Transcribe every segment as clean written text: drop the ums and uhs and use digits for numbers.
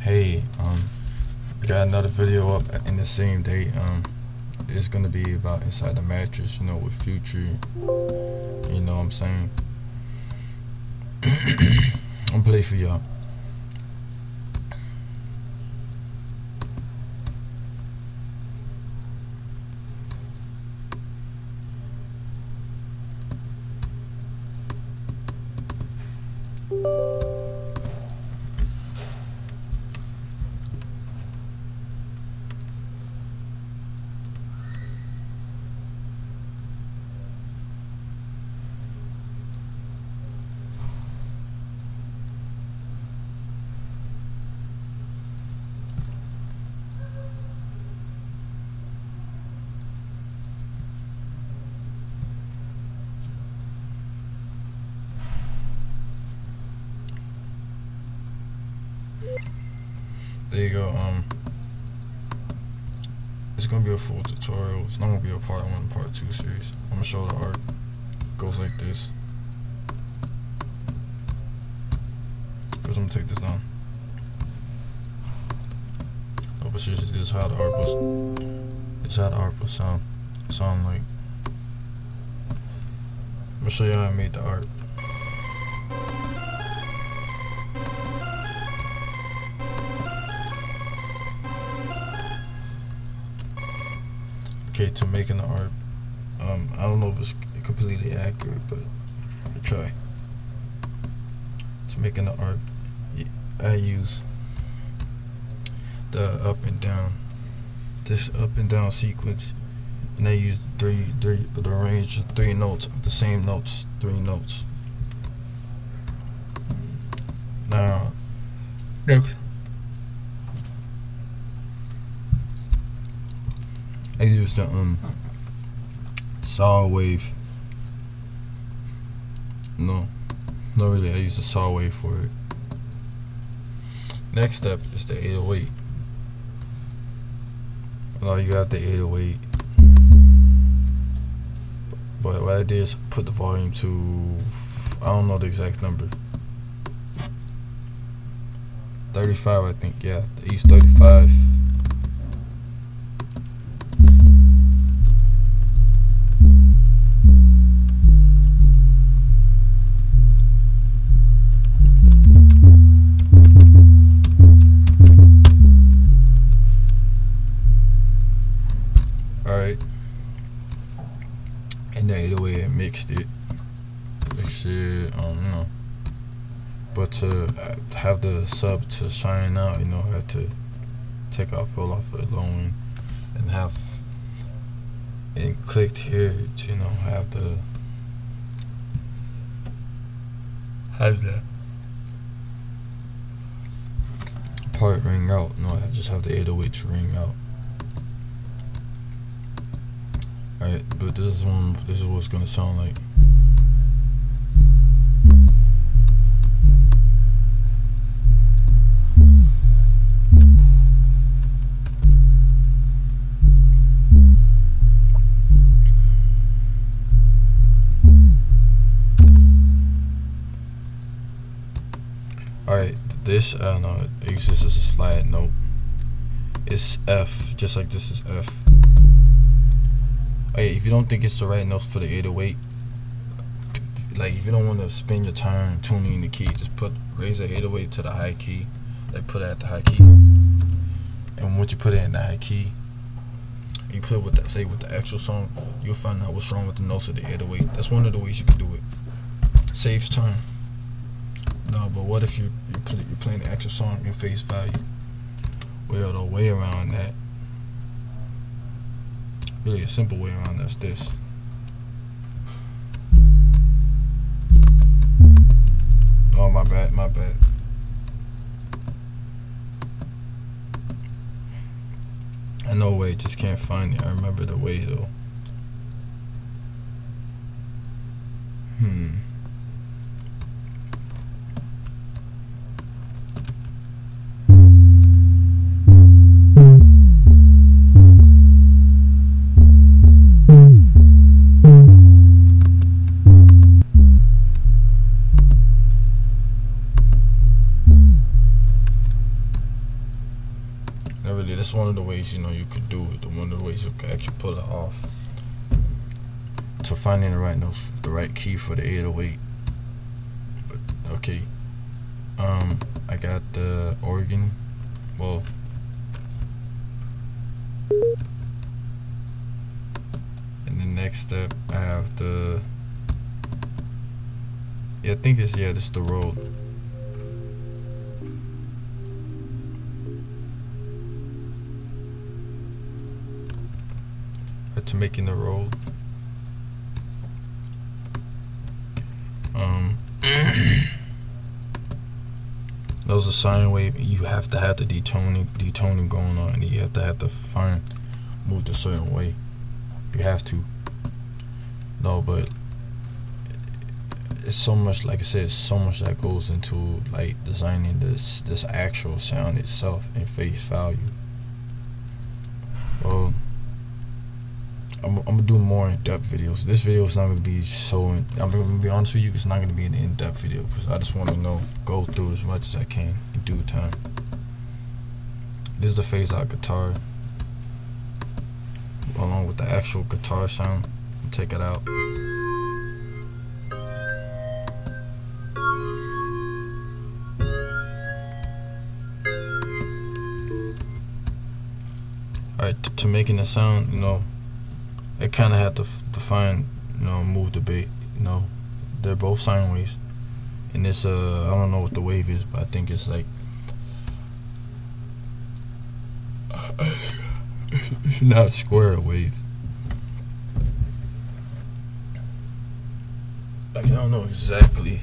Hey, I got another video up in the same day. It's gonna be about inside the mattress, with Future. You know what I'm saying? I'm gonna play for y'all. There you go. It's gonna be a full tutorial. It's not gonna be a part 1, part 2 series. I'm gonna show the art. It goes like this. First, I'm gonna take this down. Oh, but this is how the art was. It's how the art will sound like. I'm gonna show you how I made the art. Okay, to making the art, I don't know if it's completely accurate, but I'm gonna try. To making the art, I use the up and down, this up and down sequence, and I use the range of 3 notes of the same notes, 3 notes. Now, next, I use the saw wave. No, not really. I use the saw wave for it. Next step is the 808. Now you got the 808, but what I did is put the volume to, I don't know the exact number, 35, I think. Yeah, I used 35. Alright, and the 808 I mixed it, but to have the sub to shine out, I had to take off, roll off the low end, and have it clicked here to, have the part ring out. No, I just have the 808 to ring out. Alright, but this is what it's gonna sound like. Alright, this, I don't know, it uses as a slide note. It's F, just like this is F. Hey, if you don't think it's the right notes for the 808, like if you don't want to spend your time tuning the key, just raise the 808 to the high key, like put it at the high key, and once you put it in the high key, you play with the actual song, you'll find out what's wrong with the notes of the 808. That's one of the ways you can do it. Saves time. No, but what if you're playing the actual song in face value? Well, the way around that, really a simple way around that's this. Oh, my bad. I know a way, just can't find it. I remember the way though. Not really. That's one of the ways, you know, you could do it. One of the ways you could actually pull it off. To finding the right notes, the right key for the 808. But okay, I got the organ. Well, and the next step, I have the. Yeah, I think this is the road. To making the road. That was a sine wave. You have to have the detoning going on, and you have to move a certain way. You have to. No, but it's so much, like I said, so much that goes into like designing this actual sound itself in face value. Well, I'm gonna do more in-depth videos. This video is not gonna be I'm gonna be honest with you, it's not gonna be an in-depth video because I just want to go through as much as I can in due time. This is the phase out guitar, along with the actual guitar sound. I'll take it out. Alright, to making the sound, you know, I kind of have to find, you know, move the beat, you know, they're both sine waves, and this, I don't know what the wave is, but I think it's like, it's not a square wave, like, I don't know exactly,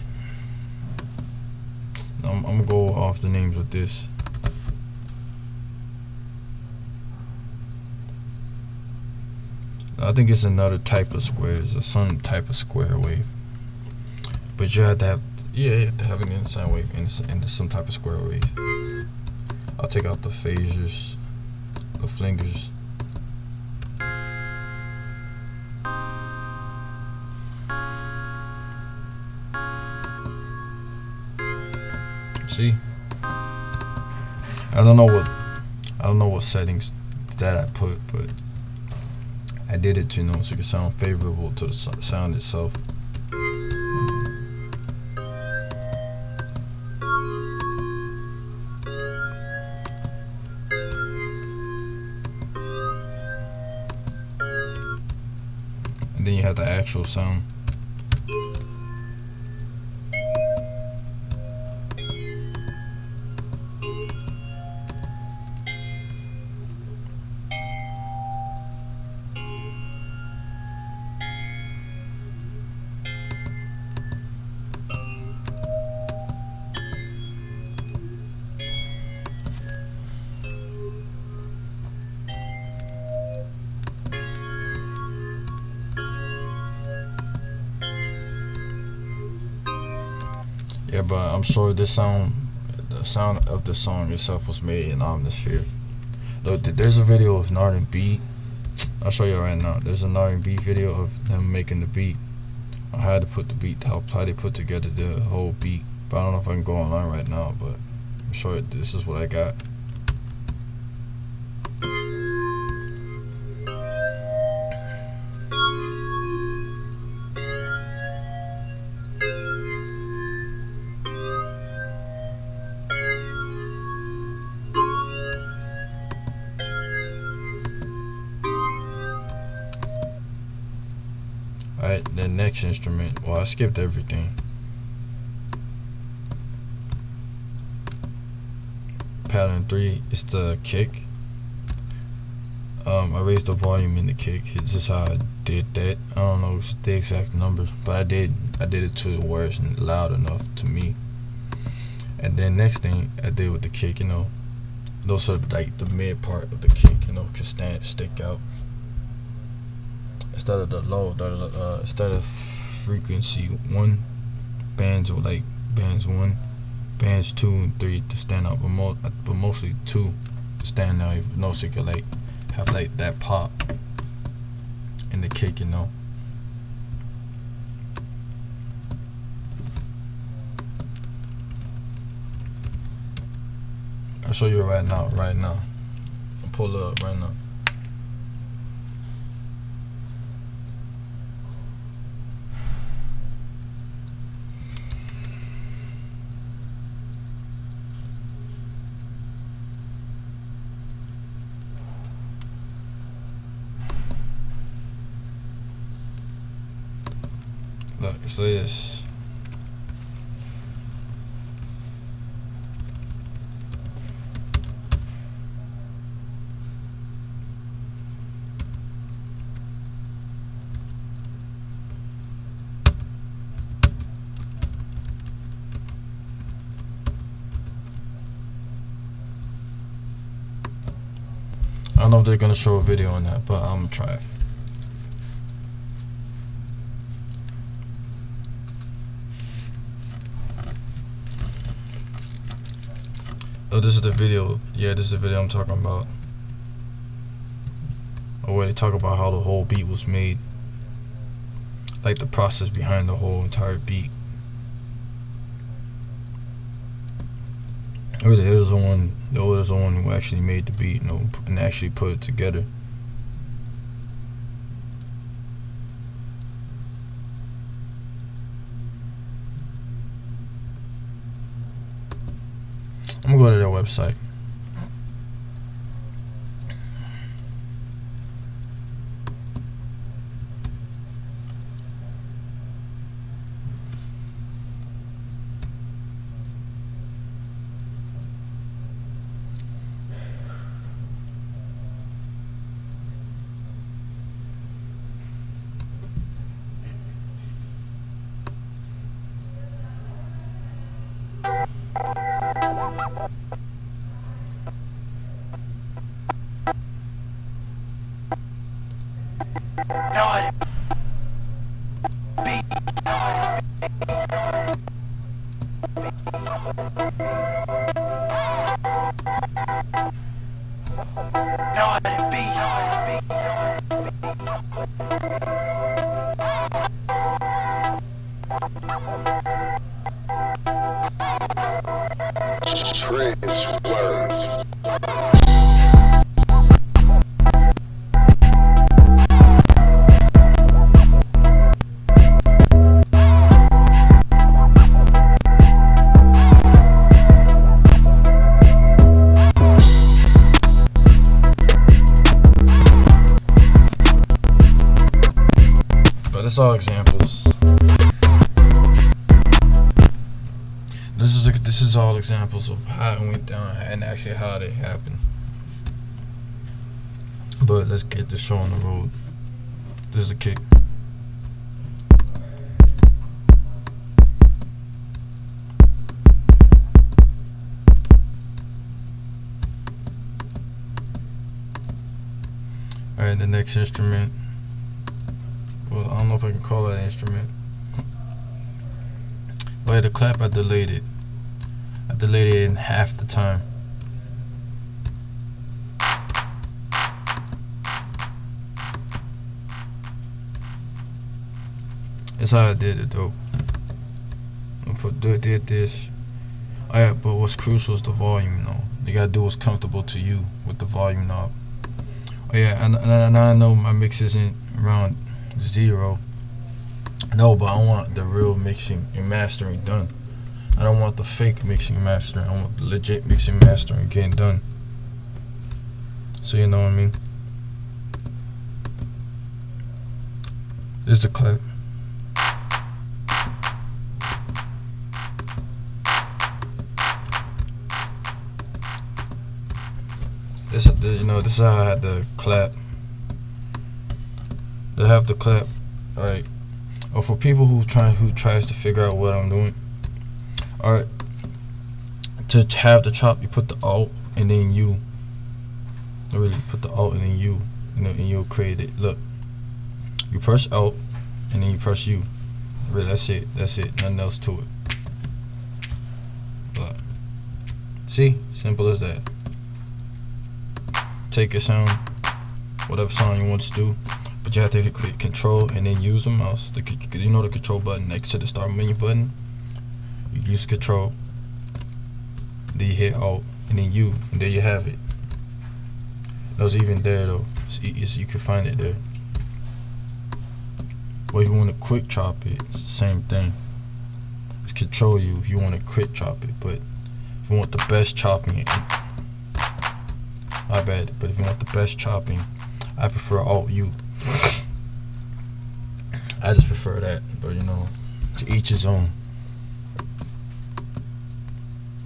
I'm gonna go off the names with this. I think it's another type of square. It's some type of square wave, but you have to have, you have to have an inside wave and some type of square wave. I'll take out the phasers, the flingers. See, I don't know what settings that I put, but I did it, you know, so it can sound favorable to the sound itself. And then you have the actual sound. Yeah, but I'm sure the sound of the song itself was made in Omnisphere. There's a video of Northern Beat. I'll show you right now. There's a Northern Beat video of them making the beat. I had to put the beat, how they put together the whole beat. But I don't know if I can go online right now, but I'm sure this is what I got. Alright, the next instrument. Well, I skipped everything. Pattern 3 is the kick. I raised the volume in the kick. It's just how I did that. I don't know the exact numbers, but I did it to where it's loud enough to me. And then next thing I did with the kick, you know, those are like the mid part of the kick, you know, can stick out. Instead of the low, instead of frequency 1, bands or like bands 1, bands 2 and 3 to stand out, but mostly 2 to stand out. If you know, so you could like have like that pop in the kick, you know. I'll show you right now. pull it up right now. Look, so this. I don't know if they're gonna show a video on that, but I'm gonna try it. Oh, this is the video. Yeah, this is the video I'm talking about. Oh, where they talk about how the whole beat was made, like the process behind the whole entire beat. Or there was one who actually made the beat, and actually put it together. I'm gonna go to their website. That's all examples. This is all examples of how it went down and actually how it happened. But let's get this show on the road. This is a kick. Alright, the next instrument. Well, I don't know if I can call that an instrument. Oh yeah, the clap, I delayed it. I delayed it in half the time. That's how I did it though. Did this. Oh yeah, but what's crucial is the volume, You gotta do what's comfortable to you with the volume knob. Oh yeah, and I know my mix isn't around 0. No, but I want the real mixing and mastering done. I don't want the fake mixing and mastering. I want the legit mixing and mastering getting done. So you know what I mean? This is the clip. This is how I had to clap. To have the clap, alright. Or for people who tries to figure out what I'm doing, alright. To have the chop, you put the Alt and then U. Really, put the Alt and then U, and you'll create it. Look, you press Alt and then you press U. Really, that's it. Nothing else to it. But see, simple as that. Take a sound, whatever sound you want to do. But you have to hit control and then use the mouse. The control button next to the start menu button. You use control, then you hit Alt, and then U, and there you have it. Those even there though. You can find it there. But if you want to quick chop it, it's the same thing. It's Control U if you want to quick chop it. But if you want the best chopping, my bad. But if you want the best chopping, I prefer Alt U. I just prefer that. But you know, to each his own.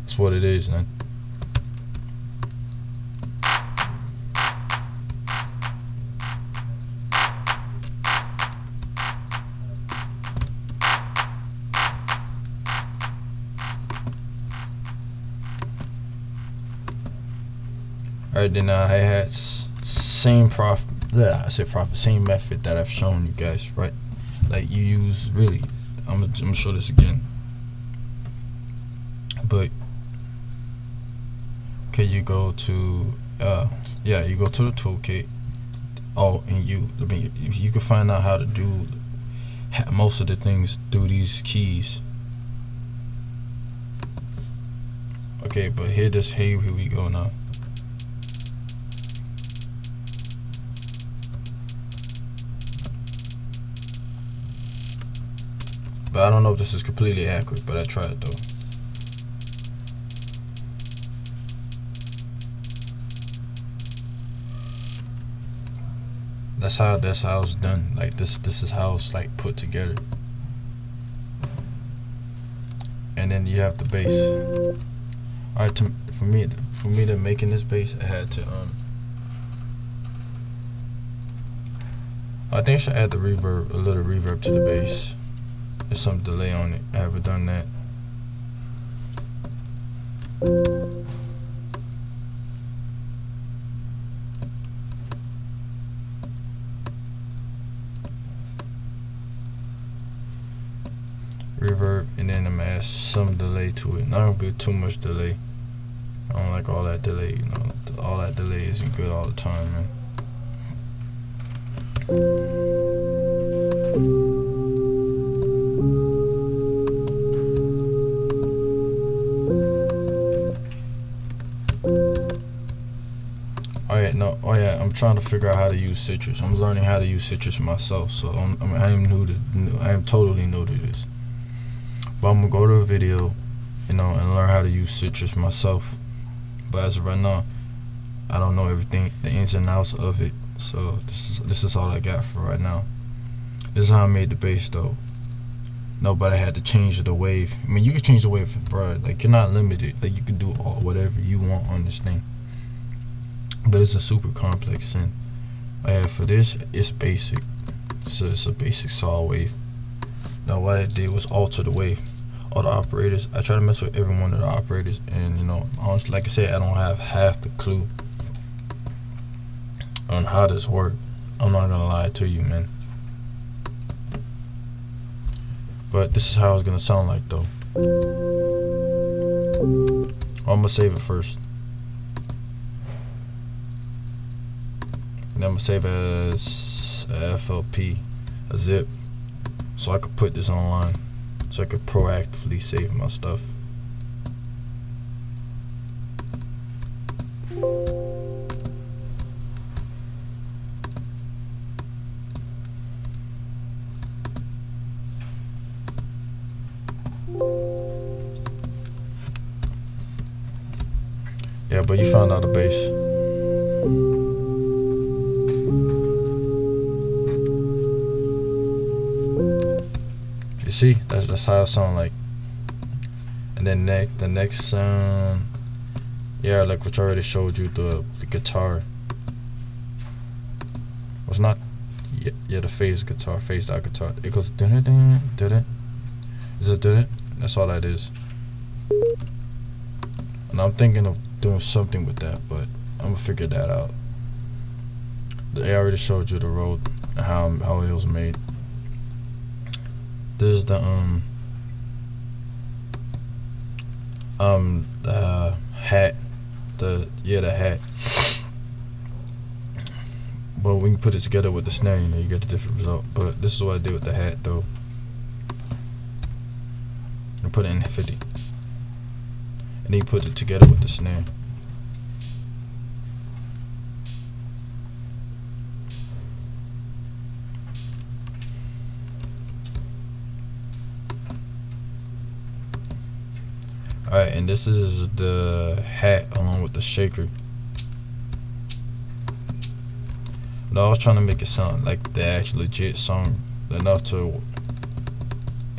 That's what it is, man. Alright, then hi-hats, same same method that I've shown you guys, right? Like you use, really, I'm gonna show this again. But okay, you go to you go to the toolkit, Alt and U. I mean, you can find out how to do most of the things through these keys. Okay, but here we go now. But I don't know if this is completely accurate, but I tried though. That's how it's done. Like this is how it's like put together. And then you have the bass. Alright, for me to making this bass, I had to I think I should add the reverb, a little reverb to the bass. There's some delay on it. I haven't done that. Reverb, and then I'm gonna add some delay to it. Not gonna be too much delay. I don't like all that delay. You know, all that delay isn't good all the time, man. I'm trying to figure out how to use Citrus. I'm learning how to use Citrus myself, so I am totally new to this. But I'm gonna go to a video, you know, and learn how to use Citrus myself. But as of right now, I don't know everything, the ins and outs of it. So this is all I got for right now. This is how I made the bass though. Nobody had to change the wave. I mean, you can change the wave, bro. Like, you're not limited. Like, you can do whatever you want on this thing. But it's a super complex synth. For this, it's basic. So it's a basic saw wave. Now what I did was alter the wave. All the operators, I try to mess with every one of the operators, and you know, honestly, like I said, I don't have half the clue on how this works. I'm not gonna lie to you, man. But this is how it's gonna sound like though. I'm gonna save it first. And I'm gonna save it as a FLP, a zip, so I could put this online, so I could proactively save my stuff. Yeah, but you found out the bass. You see, that's how it sound like. And then the next sound, yeah, like which I already showed you, the guitar. Well, it's not, yeah, the phased out guitar. It goes dun it dun dun. Is it dun it? That's all that is. And I'm thinking of doing something with that, but I'm gonna figure that out. I already showed you the road and how it was made. There's the hat, the hat. But when you put it together with the snare, you know, you get the different result. But this is what I did with the hat though. I put it in 50, and then you put it together with the snare. Alright, and this is the hat along with the shaker. No, I was trying to make it sound like the actual legit song, enough to,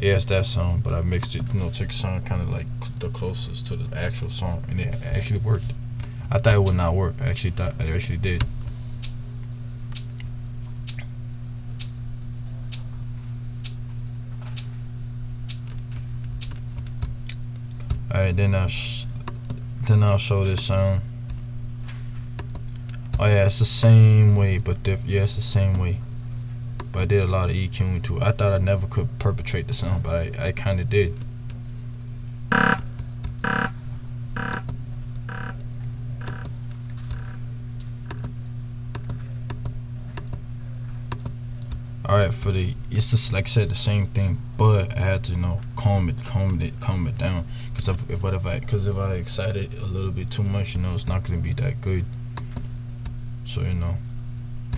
yeah, it's that song, but I mixed it, you know, took a song kind of like the closest to the actual song, and it actually worked. I thought it would not work. I actually thought it actually did. Alright, then I'll show this sound. Oh yeah, it's the same way, but yeah, it's the same way. But I did a lot of EQing to it. I thought I never could perpetrate the sound, but I kind of did. Alright, it's just like I said, the same thing, but I had to, you know, calm it down. Cause if I excite it a little bit too much, you know, it's not gonna be that good. So, you know,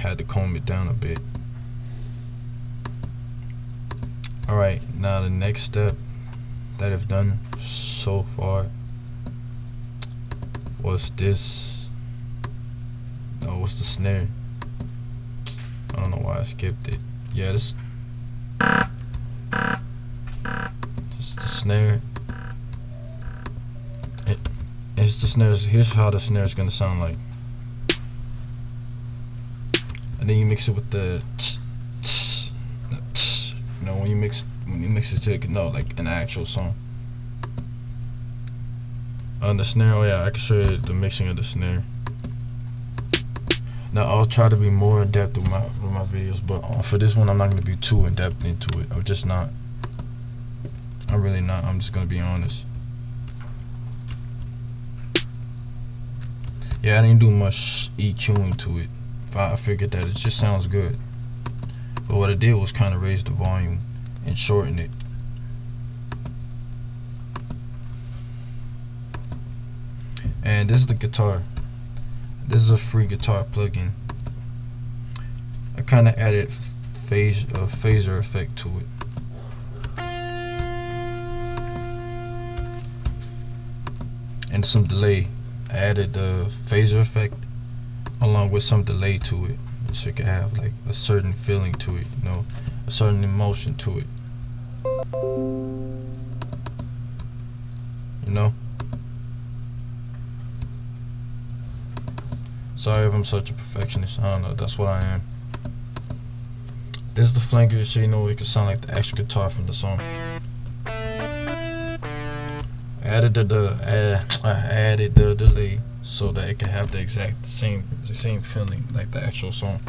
had to calm it down a bit. Alright, now the next step that I've done so far was this. No, what's the snare? I don't know why I skipped it. Yeah, just the snare. It's the snares. Here's how the snare is gonna sound like. And then you mix it with the you know, when you mix it to, no, like an actual song. On the snare, oh yeah, I can show you the mixing of the snare. Now I'll try to be more in depth with my videos, but for this one I'm not gonna be too in depth into it. I'm just not. I'm really not. I'm just gonna be honest. Yeah, I didn't do much EQing to it. I figured that it just sounds good. But what I did was kind of raise the volume and shorten it. And this is the guitar. This is a free guitar plugin. I kind of added phaser effect to it. And some delay. I added the phaser effect along with some delay to it, so you can have like a certain feeling to it, you know, a certain emotion to it, you know. Sorry if I'm such a perfectionist. I don't know. That's what I am. This is the flanger, so you know it can sound like the actual guitar from the song. I added the delay so that it can have the exact same feeling like the actual song.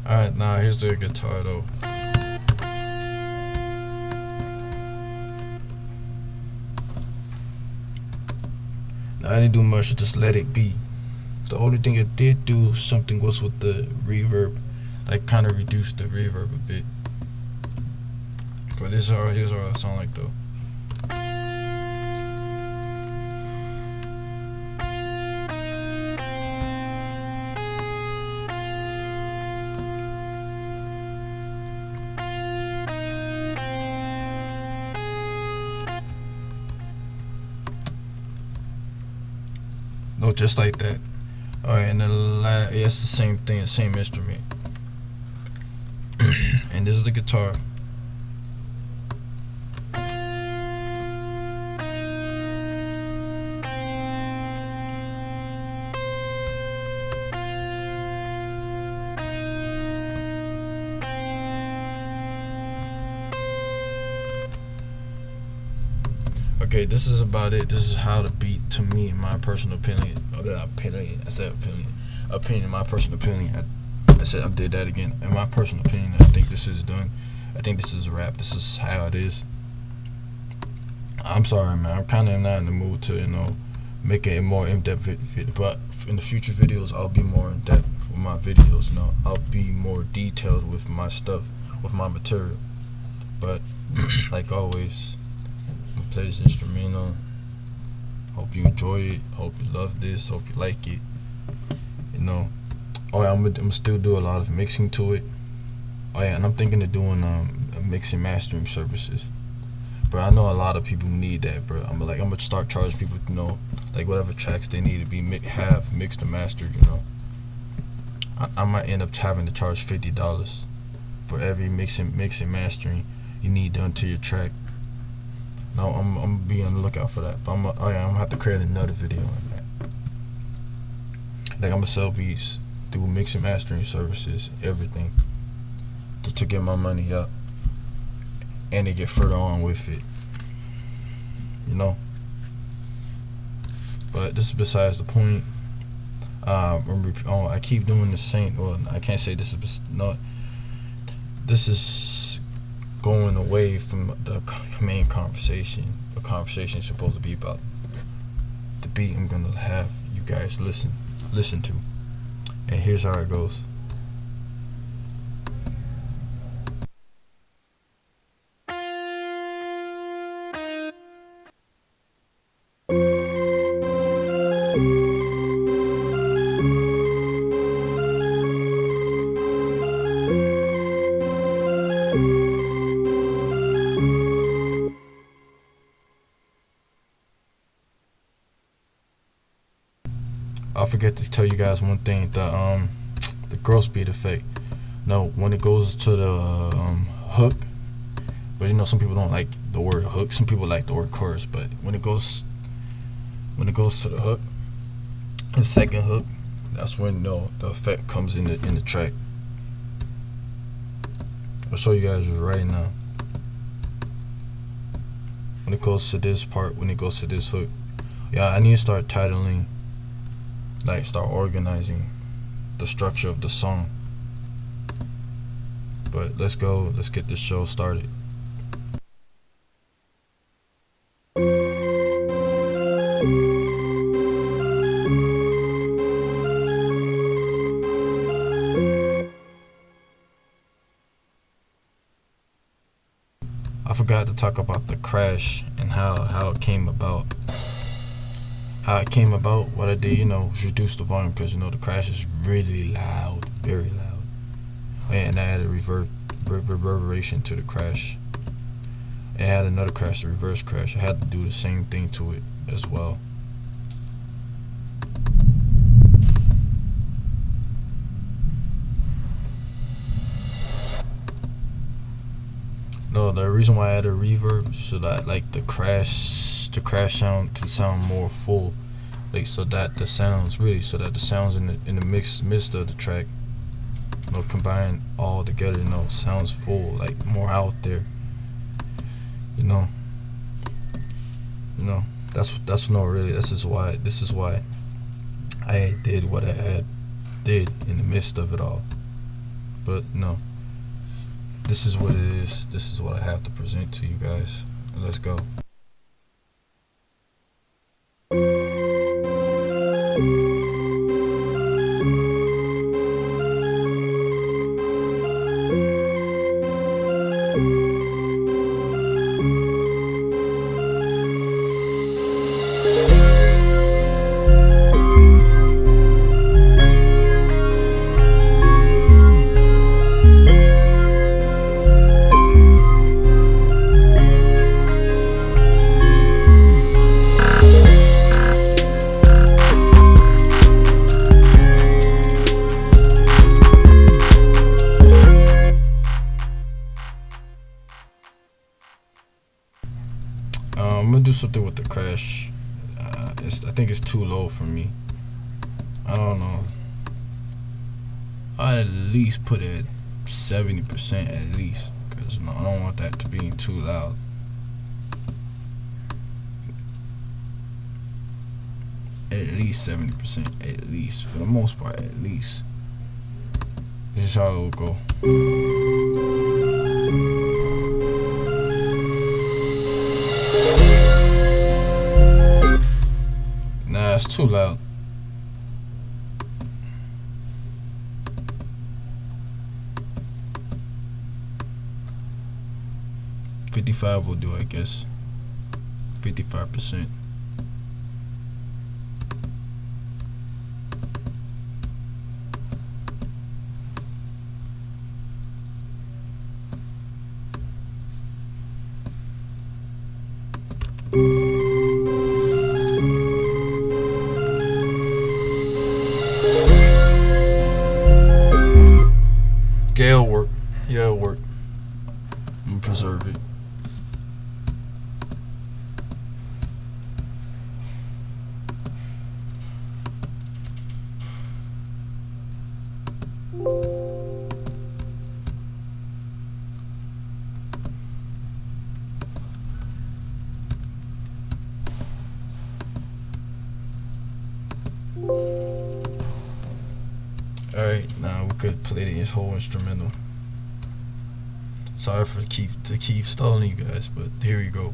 Alright, now here's the guitar though. Now I didn't do much, just let it be. The only thing I did do something was with the reverb, like kind of reduce the reverb a bit. But here's what I sound like though. No, just like that. Alright, and then yeah, it's the same thing, the same instrument. And this is the guitar. Okay, this is about it. This is how the beat, to me, in my personal opinion. Opinion, my personal opinion. I did that again. In my personal opinion, I think this is done. I think this is a wrap. This is how it is. I'm sorry, man. I'm kind of not in the mood to, you know, make a more in-depth video. But in the future videos, I'll be more in-depth with my videos. You know, I'll be more detailed with my stuff, with my material. But like always, I'm gonna play this instrumental. Hope you enjoyed it. Hope you love this. Hope you like it. You know. Oh yeah, I'm still do a lot of mixing to it. Oh yeah, and I'm thinking of doing mixing mastering services. Bro, I know a lot of people need that, bro. I'm gonna start charging people, like whatever tracks they need to be have mixed and mastered. I might end up having to charge $50 for every mixing mastering you need done to your track. No, I'm gonna be on the lookout for that. But I'm gonna have to create another video on that. Like I'm gonna sell beats, do mixing mastering services, everything, just to get my money up and to get further on with it. But this is besides the point. I keep doing the same. Well, I can't say this is This is going away from the main conversation. The conversation is supposed to be about the beat I'm gonna have you guys listen to. And here's how it goes. I forget to tell you guys one thing, the growth speed effect. No, when it goes to the hook, but some people don't like the word hook. Some people like the word chorus, but when it goes to the hook, the second hook, that's when the effect comes in the track. I'll show you guys right now. When it goes to this part, when it goes to this hook, yeah, I need to start titling. Like start organizing the structure of the song. But let's get this show started. I forgot to talk about the crash and how it came about. What I did, was reduce the volume because the crash is really loud, very loud, and I added reverberation to the crash. I had another crash, the reverse crash. I had to do the same thing to it as well. No, the reason why I added reverb so that the crash sound can sound more full. So that the sounds in the midst of the track, combine all together, sounds full, more out there. That's no really. This is why I did what I did in the midst of it all. But no, this is what it is. This is what I have to present to you guys. Let's go. I'm gonna do something with the crash. I think it's too low for me. I don't know. I at least put it at 70% at least, because I don't want that to be too loud. At least 70%, at least, for the most part, at least. This is how it will go. Nah, it's too loud. $55 will do, I guess. 55%. Yeah, it'll work. I'm gonna preserve it. Alright, now we could play this whole instrumental. Sorry for keep stalling you guys, but here we go.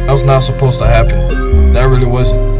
That was not supposed to happen. That really wasn't.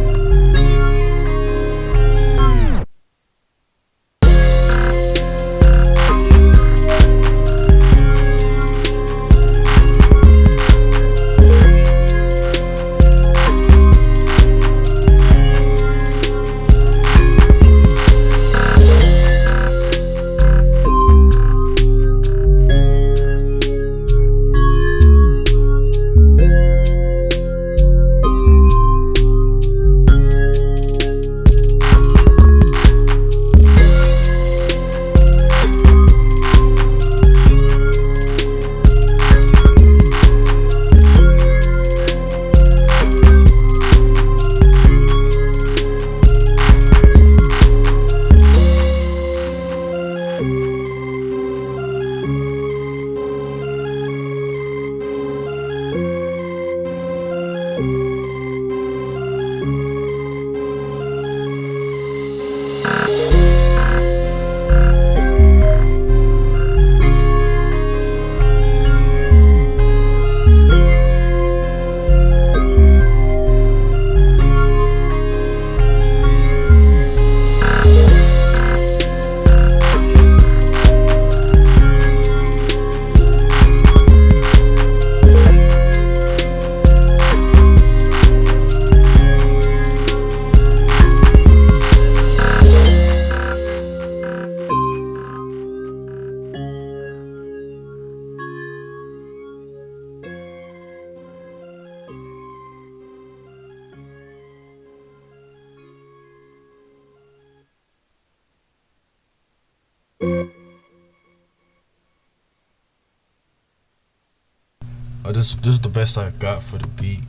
This is the best I got for the beat.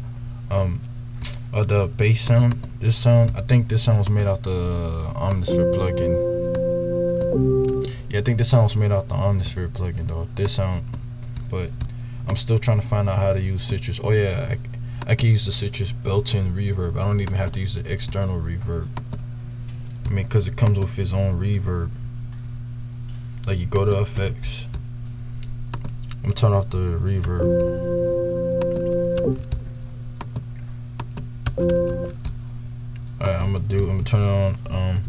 The bass sound. This sound, I think this sound was made out the Omnisphere plugin. Yeah, I think this sound was made out the Omnisphere plugin though. This sound, but I'm still trying to find out how to use Citrus. Oh yeah, I can use the Citrus built-in reverb. I don't even have to use the external reverb. I mean, cause it comes with its own reverb. Like you go to effects. I'm turn off the reverb. Alright, I'm gonna turn it on.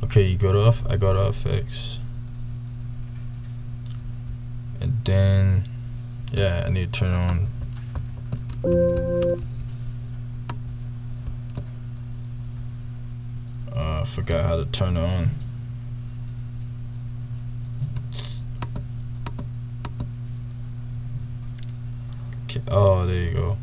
Okay, you go to I go to effects, and then yeah, I need to turn on. I forgot how to turn it on. Okay, oh, there you go.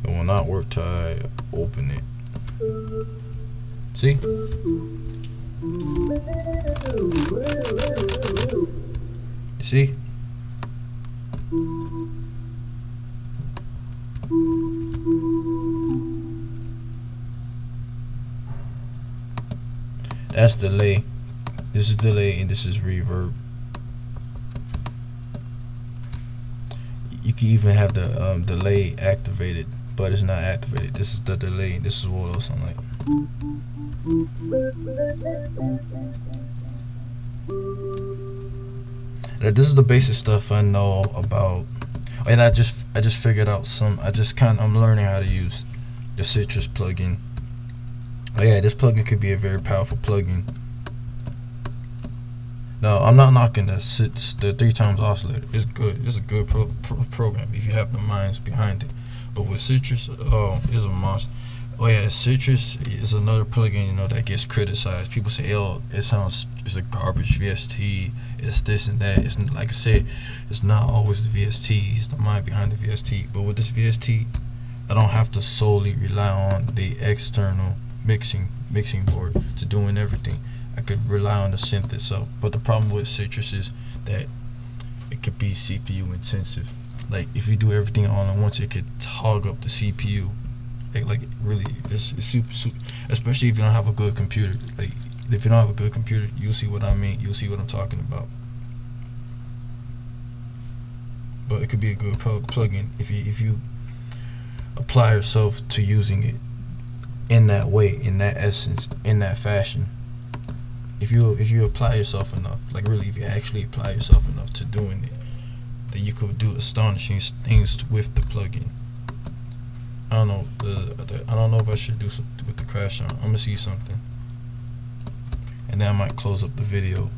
It will not work till I open it. See? See? That's delay. This is delay and this is reverb. You can even have the delay activated, but it's not activated. This is the delay. This is what it'll sound like. Now, this is the basic stuff I know about, and I just figured out some. I'm learning how to use the Citrus plugin. Oh yeah, this plugin could be a very powerful plugin. No, I'm not knocking the 3 times oscillator. It's good. It's a good program if you have the minds behind it. But with Citrus, oh, it's a monster. Oh yeah, Citrus is another plugin, you know, that gets criticized. People say, "Oh, it's a garbage VST. It's this and that." It's like I said, it's not always the VST. It's the mind behind the VST. But with this VST, I don't have to solely rely on the external mixing board to doing everything. I could rely on the synth itself. But the problem with Citrus is that it could be CPU intensive. Like if you do everything all at once, it could hog up the CPU. Like really, it's super, especially if you don't have a good computer. Like if you don't have a good computer, you'll see what I mean. You'll see what I'm talking about. But it could be a good plugin if you apply yourself to using it in that way, in that essence, in that fashion. If you apply yourself enough, like really, if you actually apply yourself enough to doing it, then you could do astonishing things with the plugin. I don't know. I don't know if I should do something with the crash on. I'm gonna see something, and then I might close up the video.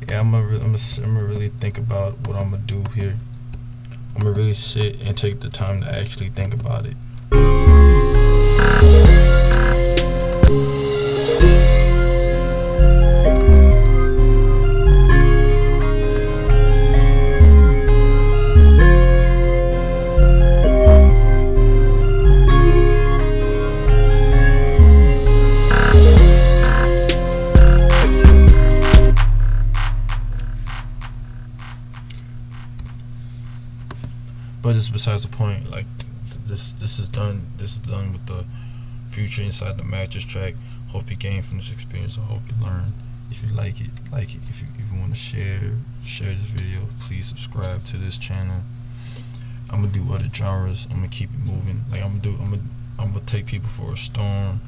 Yeah, I'm gonna really think about what I'm gonna do here. I'm gonna really sit and take the time to actually think about it. But it's besides the point. Like this is done. This is done with the future inside the mattress track. Hope you gain from this experience. I hope you learn. If you like it, like it. If you want to share this video, please subscribe to this channel. I'm gonna do other genres. I'm gonna keep it moving. Like I'm gonna take people for a storm.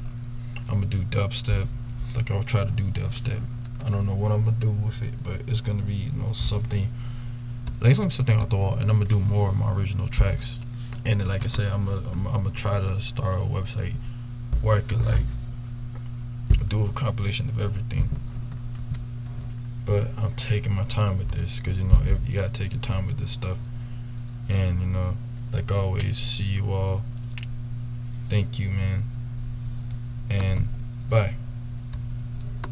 I'm gonna do dubstep. Like I'll try to do dubstep. I don't know what I'm gonna do with it, but it's gonna be, you know, something. Like something out the wall, and I'm gonna do more of my original tracks. And then, like I said, I'm gonna try to start a website where I could like do a compilation of everything. But I'm taking my time with this because, you know, you gotta take your time with this stuff. And, you know, like always, see you all. Thank you, man. and bye.